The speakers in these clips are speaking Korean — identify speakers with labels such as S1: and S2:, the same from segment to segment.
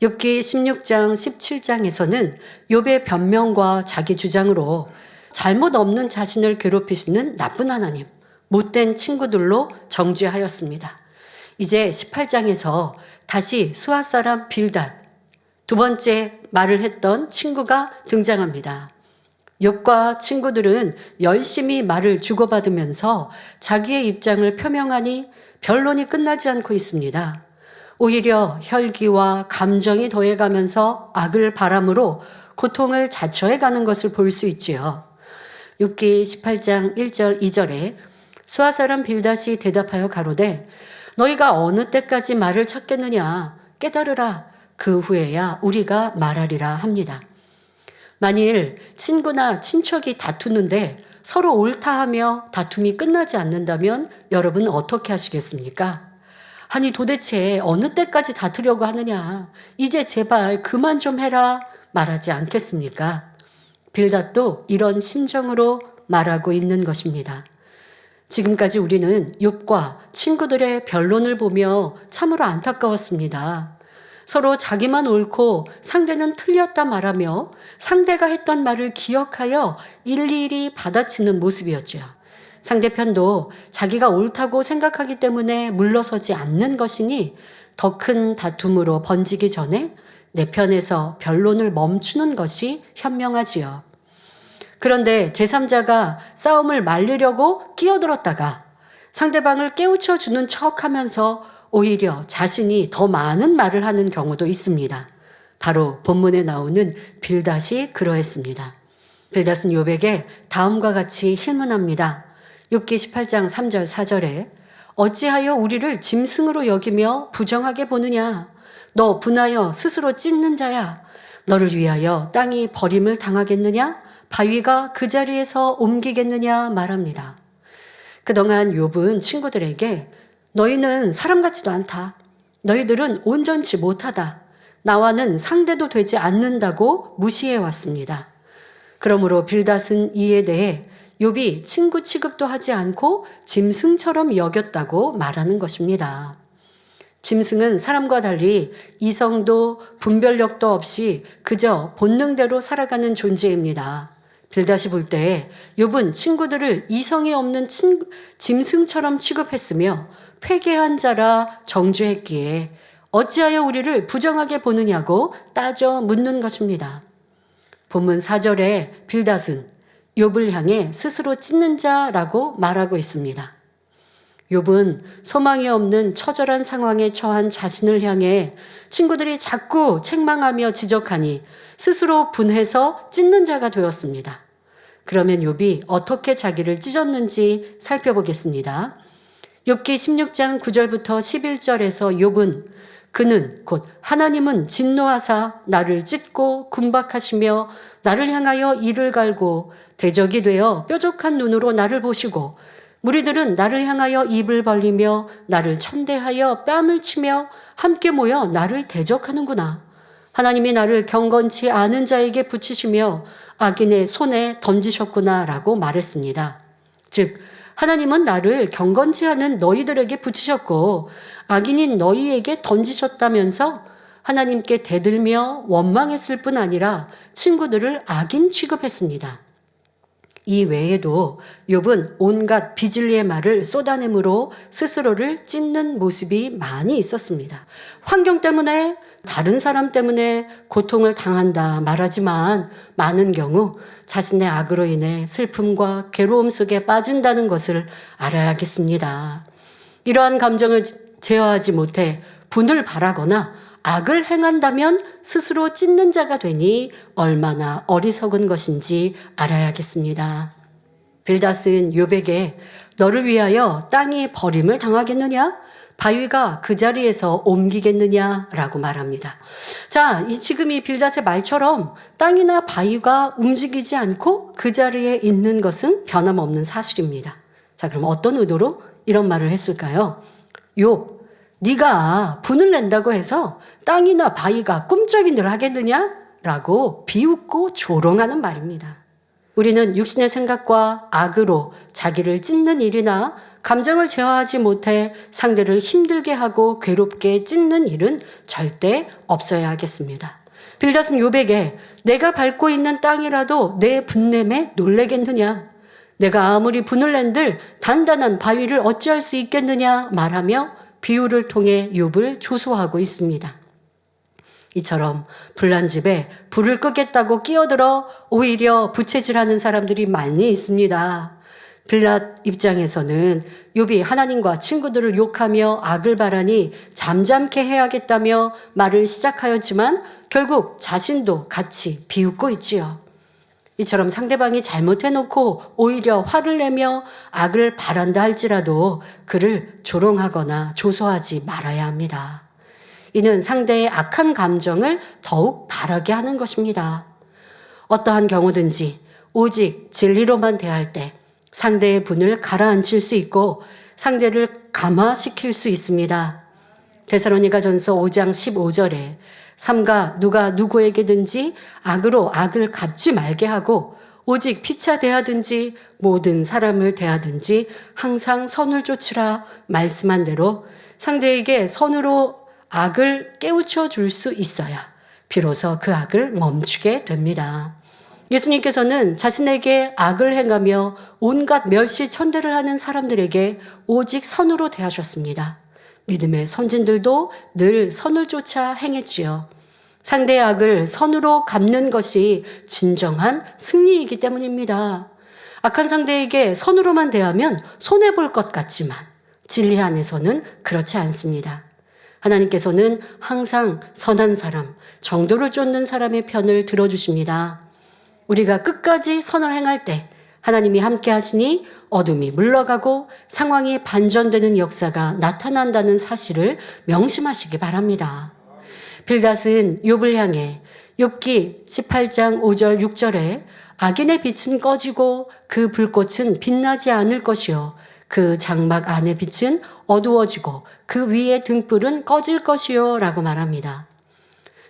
S1: 욥기 16장 17장에서는 욥의 변명과 자기 주장으로 잘못 없는 자신을 괴롭히시는 나쁜 하나님, 못된 친구들로 정죄하였습니다. 이제 18장에서 다시 수아 사람 빌닷, 두 번째 말을 했던 친구가 등장합니다. 욥과 친구들은 열심히 말을 주고받으면서 자기의 입장을 표명하니 변론이 끝나지 않고 있습니다. 오히려 혈기와 감정이 더해가면서 악을 바람으로 고통을 자초해가는 것을 볼 수 있지요. 욥기 18장 1절 2절에 수아 사람 빌닷이 대답하여 가로되 너희가 어느 때까지 말을 찾겠느냐 깨달으라 그 후에야 우리가 말하리라 합니다. 만일 친구나 친척이 다투는데 서로 옳다 하며 다툼이 끝나지 않는다면 여러분 어떻게 하시겠습니까? 아니 도대체 어느 때까지 다투려고 하느냐, 이제 제발 그만 좀 해라 말하지 않겠습니까? 빌닷도 이런 심정으로 말하고 있는 것입니다. 지금까지 우리는 욥과 친구들의 변론을 보며 참으로 안타까웠습니다. 서로 자기만 옳고 상대는 틀렸다 말하며 상대가 했던 말을 기억하여 일일이 받아치는 모습이었죠. 상대편도 자기가 옳다고 생각하기 때문에 물러서지 않는 것이니 더 큰 다툼으로 번지기 전에 내 편에서 변론을 멈추는 것이 현명하지요. 그런데 제3자가 싸움을 말리려고 끼어들었다가 상대방을 깨우쳐 주는 척하면서 오히려 자신이 더 많은 말을 하는 경우도 있습니다. 바로 본문에 나오는 빌닷이 그러했습니다. 빌닷은 욥에게 다음과 같이 힐문합니다. 욥기 18장 3절 4절에 어찌하여 우리를 짐승으로 여기며 부정하게 보느냐. 너 분하여 스스로 찢는 자야. 너를 위하여 땅이 버림을 당하겠느냐. 바위가 그 자리에서 옮기겠느냐 말합니다. 그동안 욥은 친구들에게 너희는 사람 같지도 않다. 너희들은 온전치 못하다. 나와는 상대도 되지 않는다고 무시해 왔습니다. 그러므로 빌닷은 이에 대해 욥이 친구 취급도 하지 않고 짐승처럼 여겼다고 말하는 것입니다. 짐승은 사람과 달리 이성도 분별력도 없이 그저 본능대로 살아가는 존재입니다. 빌닷이 볼 때 욥은 친구들을 이성이 없는 짐승처럼 취급했으며 회개한 자라 정죄했기에 어찌하여 우리를 부정하게 보느냐고 따져 묻는 것입니다. 본문 4절에 빌닷은 욥을 향해 스스로 찢는 자라고 말하고 있습니다. 욥은 소망이 없는 처절한 상황에 처한 자신을 향해 친구들이 자꾸 책망하며 지적하니 스스로 분해서 찢는 자가 되었습니다. 그러면 욥이 어떻게 자기를 찢었는지 살펴보겠습니다. 욥기 16장 9절부터 11절에서 욥은 그는 곧 하나님은 진노하사 나를 찢고 군박하시며 나를 향하여 이를 갈고 대적이 되어 뾰족한 눈으로 나를 보시고 무리들은 나를 향하여 입을 벌리며 나를 천대하여 뺨을 치며 함께 모여 나를 대적하는구나. 하나님이 나를 경건치 않은 자에게 붙이시며 악인의 손에 던지셨구나 라고 말했습니다. 즉 하나님은 나를 경건치 않은 너희들에게 붙이셨고 악인인 너희에게 던지셨다면서 하나님께 대들며 원망했을 뿐 아니라 친구들을 악인 취급했습니다. 이 외에도 욥은 온갖 비진리의 말을 쏟아내므로 스스로를 찢는 모습이 많이 있었습니다. 환경 때문에 다른 사람 때문에 고통을 당한다 말하지만 많은 경우 자신의 악으로 인해 슬픔과 괴로움 속에 빠진다는 것을 알아야겠습니다. 이러한 감정을 제어하지 못해 분을 바라거나 악을 행한다면 스스로 찢는 자가 되니 얼마나 어리석은 것인지 알아야겠습니다. 빌닷은 욥에게 너를 위하여 땅이 버림을 당하겠느냐? 바위가 그 자리에서 옮기겠느냐라고 말합니다. 자, 지금 이 빌닷의 말처럼 땅이나 바위가 움직이지 않고 그 자리에 있는 것은 변함없는 사실입니다. 자, 그럼 어떤 의도로 이런 말을 했을까요? 욥, 네가 분을 낸다고 해서 땅이나 바위가 꿈쩍인 일 하겠느냐? 라고 비웃고 조롱하는 말입니다. 우리는 육신의 생각과 악으로 자기를 찢는 일이나 감정을 제어하지 못해 상대를 힘들게 하고 괴롭게 찢는 일은 절대 없어야 하겠습니다. 빌닷은 욥에게 내가 밟고 있는 땅이라도 내 분냄에 놀래겠느냐? 내가 아무리 분을 낸들 단단한 바위를 어찌할 수 있겠느냐 말하며 비유를 통해 욥을 조소하고 있습니다. 이처럼 불난 집에 불을 끄겠다고 끼어들어 오히려 부채질하는 사람들이 많이 있습니다. 빌닷 입장에서는 욥이 하나님과 친구들을 욕하며 악을 바라니 잠잠케 해야겠다며 말을 시작하였지만 결국 자신도 같이 비웃고 있지요. 이처럼 상대방이 잘못해놓고 오히려 화를 내며 악을 바란다 할지라도 그를 조롱하거나 조소하지 말아야 합니다. 이는 상대의 악한 감정을 더욱 바라게 하는 것입니다. 어떠한 경우든지 오직 진리로만 대할 때 상대의 분을 가라앉힐 수 있고 상대를 감화시킬 수 있습니다. 데살로니가전서 5장 15절에 삼가 누가 누구에게든지 악으로 악을 갚지 말게 하고 오직 피차 대하든지 모든 사람을 대하든지 항상 선을 쫓으라 말씀한 대로 상대에게 선으로 악을 깨우쳐 줄 수 있어야 비로소 그 악을 멈추게 됩니다. 예수님께서는 자신에게 악을 행하며 온갖 멸시천대를 하는 사람들에게 오직 선으로 대하셨습니다. 믿음의 선진들도 늘 선을 쫓아 행했지요. 상대의 악을 선으로 갚는 것이 진정한 승리이기 때문입니다. 악한 상대에게 선으로만 대하면 손해볼 것 같지만 진리 안에서는 그렇지 않습니다. 하나님께서는 항상 선한 사람, 정도를 쫓는 사람의 편을 들어주십니다. 우리가 끝까지 선을 행할 때 하나님이 함께 하시니 어둠이 물러가고 상황이 반전되는 역사가 나타난다는 사실을 명심하시기 바랍니다. 빌닷은 욥을 향해 욥기 18장 5절 6절에 악인의 빛은 꺼지고 그 불꽃은 빛나지 않을 것이요 그 장막 안의 빛은 어두워지고 그 위의 등불은 꺼질 것이요 라고 말합니다.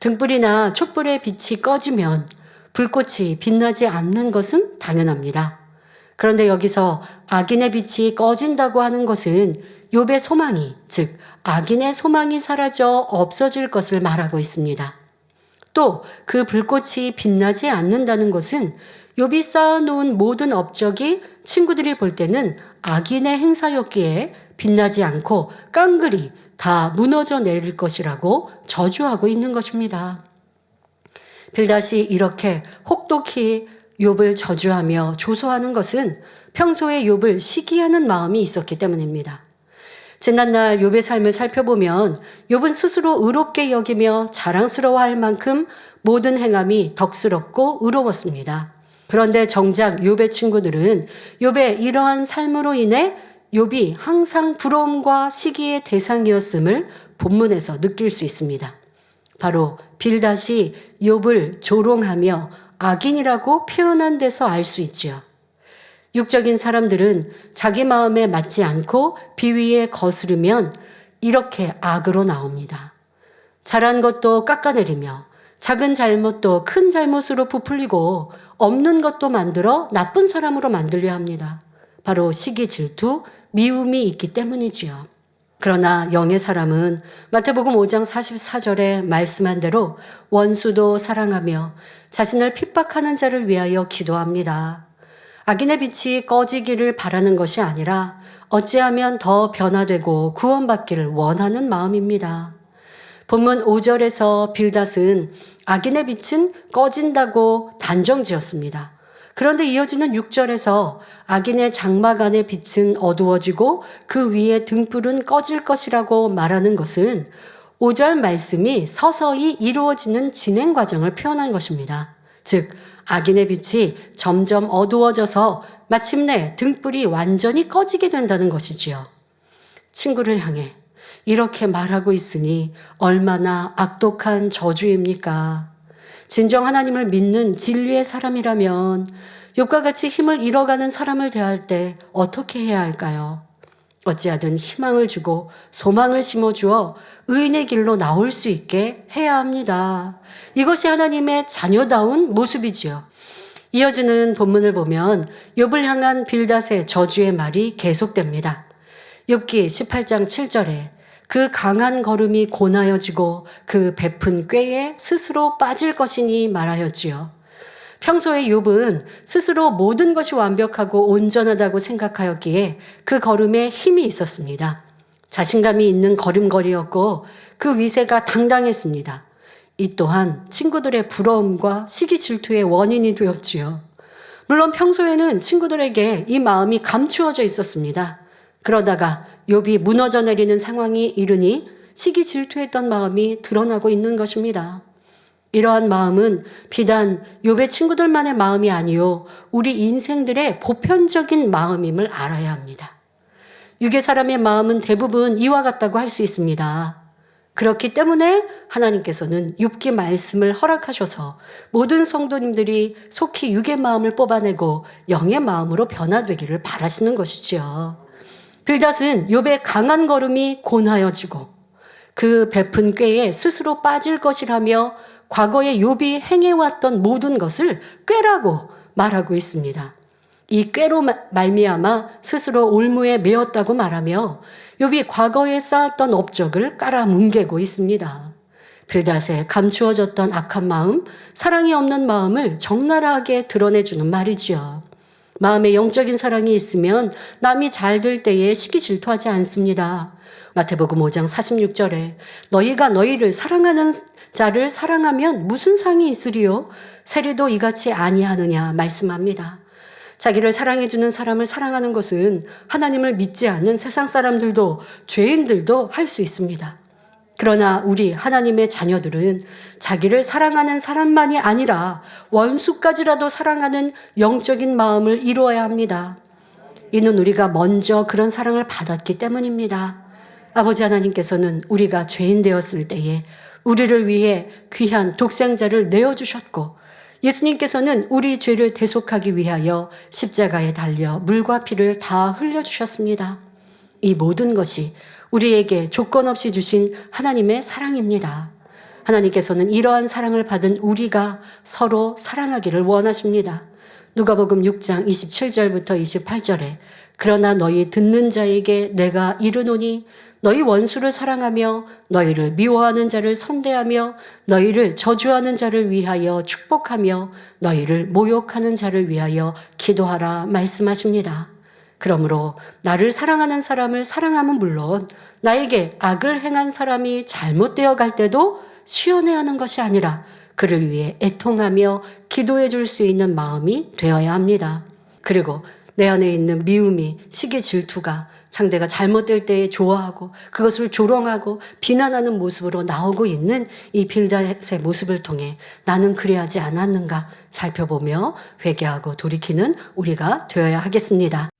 S1: 등불이나 촛불의 빛이 꺼지면 불꽃이 빛나지 않는 것은 당연합니다. 그런데 여기서 악인의 빛이 꺼진다고 하는 것은 욥의 소망이, 즉 악인의 소망이 사라져 없어질 것을 말하고 있습니다. 또 그 불꽃이 빛나지 않는다는 것은 욥이 쌓아놓은 모든 업적이 친구들이 볼 때는 악인의 행사였기에 빛나지 않고 깡그리 다 무너져 내릴 것이라고 저주하고 있는 것입니다. 빌닷이 이렇게 혹독히 욥을 저주하며 조소하는 것은 평소에 욥을 시기하는 마음이 있었기 때문입니다. 지난날 욥의 삶을 살펴보면 욥은 스스로 의롭게 여기며 자랑스러워할 만큼 모든 행함이 덕스럽고 의로웠습니다. 그런데 정작 욥의 친구들은 욥의 이러한 삶으로 인해 욥이 항상 부러움과 시기의 대상이었음을 본문에서 느낄 수 있습니다. 바로 빌닷이 욥을 조롱하며 악인이라고 표현한 데서 알 수 있지요. 육적인 사람들은 자기 마음에 맞지 않고 비위에 거스르면 이렇게 악으로 나옵니다. 잘한 것도 깎아내리며 작은 잘못도 큰 잘못으로 부풀리고 없는 것도 만들어 나쁜 사람으로 만들려 합니다. 바로 시기, 질투, 미움이 있기 때문이지요. 그러나 영의 사람은 마태복음 5장 44절에 말씀한 대로 원수도 사랑하며 자신을 핍박하는 자를 위하여 기도합니다. 악인의 빛이 꺼지기를 바라는 것이 아니라 어찌하면 더 변화되고 구원받기를 원하는 마음입니다. 본문 5절에서 빌닷은 악인의 빛은 꺼진다고 단정지었습니다. 그런데 이어지는 6절에서 악인의 장막 안의 빛은 어두워지고 그 위에 등불은 꺼질 것이라고 말하는 것은 5절 말씀이 서서히 이루어지는 진행 과정을 표현한 것입니다. 즉 악인의 빛이 점점 어두워져서 마침내 등불이 완전히 꺼지게 된다는 것이지요. 친구를 향해 이렇게 말하고 있으니 얼마나 악독한 저주입니까? 진정 하나님을 믿는 진리의 사람이라면 욥과 같이 힘을 잃어가는 사람을 대할 때 어떻게 해야 할까요? 어찌하든 희망을 주고 소망을 심어주어 의인의 길로 나올 수 있게 해야 합니다. 이것이 하나님의 자녀다운 모습이지요. 이어지는 본문을 보면 욥을 향한 빌닷의 저주의 말이 계속됩니다. 욥기 18장 7절에 그 강한 걸음이 고나여지고 그 베푼 꾀에 스스로 빠질 것이니 말하였지요. 평소에 욥은 스스로 모든 것이 완벽하고 온전하다고 생각하였기에 그 걸음에 힘이 있었습니다. 자신감이 있는 걸음걸이였고 그 위세가 당당했습니다. 이 또한 친구들의 부러움과 시기 질투의 원인이 되었지요. 물론 평소에는 친구들에게 이 마음이 감추어져 있었습니다. 그러다가 욥이 무너져 내리는 상황이 이르니 시기 질투했던 마음이 드러나고 있는 것입니다. 이러한 마음은 비단 욥의 친구들만의 마음이 아니요 우리 인생들의 보편적인 마음임을 알아야 합니다. 육의 사람의 마음은 대부분 이와 같다고 할 수 있습니다. 그렇기 때문에 하나님께서는 욥기 말씀을 허락하셔서 모든 성도님들이 속히 육의 마음을 뽑아내고 영의 마음으로 변화되기를 바라시는 것이지요. 빌닷은 욥의 강한 걸음이 고나여지고 그 베푼 꾀에 스스로 빠질 것이라며 과거에 욥이 행해왔던 모든 것을 꾀라고 말하고 있습니다. 이 꾀로 말미암아 스스로 올무에 매었다고 말하며 욥이 과거에 쌓았던 업적을 깔아뭉개고 있습니다. 빌닷의 감추어졌던 악한 마음, 사랑이 없는 마음을 적나라하게 드러내주는 말이지요. 마음에 영적인 사랑이 있으면 남이 잘 될 때에 시기 질투하지 않습니다. 마태복음 5장 46절에 너희가 너희를 사랑하는 자를 사랑하면 무슨 상이 있으리요? 세리도 이같이 아니하느냐 말씀합니다. 자기를 사랑해주는 사람을 사랑하는 것은 하나님을 믿지 않는 세상 사람들도 죄인들도 할 수 있습니다. 그러나 우리 하나님의 자녀들은 자기를 사랑하는 사람만이 아니라 원수까지라도 사랑하는 영적인 마음을 이루어야 합니다. 이는 우리가 먼저 그런 사랑을 받았기 때문입니다. 아버지 하나님께서는 우리가 죄인 되었을 때에 우리를 위해 귀한 독생자를 내어주셨고 예수님께서는 우리 죄를 대속하기 위하여 십자가에 달려 물과 피를 다 흘려주셨습니다. 이 모든 것이 우리에게 조건 없이 주신 하나님의 사랑입니다. 하나님께서는 이러한 사랑을 받은 우리가 서로 사랑하기를 원하십니다. 누가복음 6장 27절부터 28절에 그러나 너희 듣는 자에게 내가 이르노니 너희 원수를 사랑하며 너희를 미워하는 자를 선대하며 너희를 저주하는 자를 위하여 축복하며 너희를 모욕하는 자를 위하여 기도하라 말씀하십니다. 그러므로 나를 사랑하는 사람을 사랑함은 물론 나에게 악을 행한 사람이 잘못되어 갈 때도 시원해하는 것이 아니라 그를 위해 애통하며 기도해 줄 수 있는 마음이 되어야 합니다. 그리고 내 안에 있는 미움이 시기 질투가 상대가 잘못될 때에 좋아하고 그것을 조롱하고 비난하는 모습으로 나오고 있는 이 빌닷의 모습을 통해 나는 그래야지 않았는가 살펴보며 회개하고 돌이키는 우리가 되어야 하겠습니다.